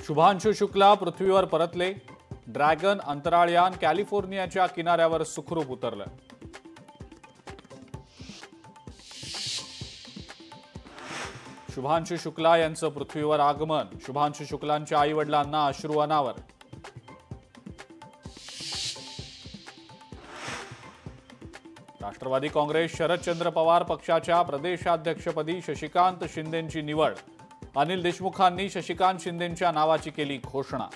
शुभांशु शुक्ला पृथ्वीवर परतले। ड्रॅगन अंतराळयान कॅलिफोर्नियाच्या किनाऱ्यावर सुखरूप उतरलं। शुभांशु शुक्ला यांचं पृथ्वीवर आगमन। शुभांशु शुक्लांच्या आईवडिलांना अश्रू अनावर। राष्ट्रवादी काँग्रेस शरदचंद्र पवार पक्षाच्या प्रदेशाध्यक्षपदी शशिकांत शिंदेंची निवड। अनिल देशमुखांनी शशिकांत शिंदेंच्या नावाची केली घोषणा।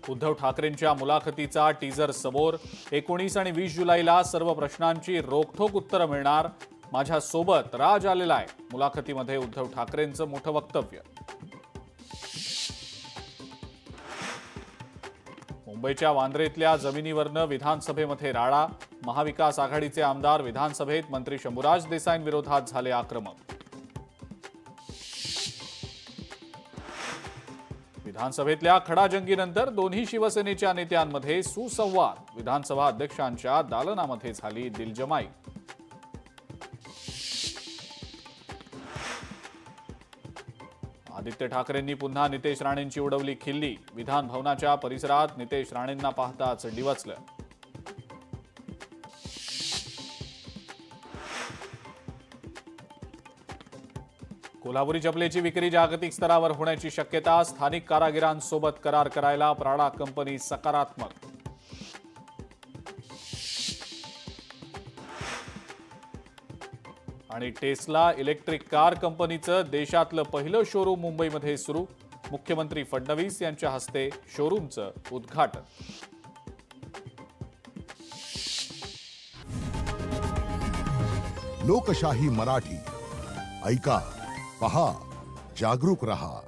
उद्धव ठाकरेंच्या मुलाखतीचा टीजर समोर। 19 आणि 20 जुलैला सर्व प्रश्नांची रोखठोक उत्तरं मिळणार। माझ्या सोबत राज आलेला आहे। मुलाखतीमध्ये उद्धव ठाकरेंचं मोठं वक्तव्य। मुंबईच्या वांद्रेतल्या जमिनीवरनं विधानसभेमध्ये राडा। महाविकास आघाडीचे आमदार विधानसभेत मंत्री शंभूराज देसाईंविरोधात झाले आक्रमक। विधानसभेतल्या खडाजंगीनंतर दोन्ही शिवसेनेच्या नेत्यांमध्ये सुसंवाद। विधानसभा अध्यक्षांच्या दालनामध्ये झाली दिलजमाई। आदित्य ठाकरेंनी पुन्हा नितेश राणेंची उडवली खिल्ली। विधान भवनाच्या परिसरात नितेश राणेंना पाहताच डिवचलं। कोल्हापुरी चपलेची विक्री जागतिक स्तरावर होण्याची शक्यता। स्थानिक कारागिरांसोबत करार करायला प्राडा कंपनी सकारात्मक। आणि टेस्ला इलेक्ट्रिक कार कंपनीचं देशातलं पहिलं शोरूम मुंबईमध्ये सुरू। मुख्यमंत्री फडणवीस यांच्या हस्ते शोरूमचं उद्घाटन। लोकशाही मराठी ऐका, पहा, जागरूक रहा।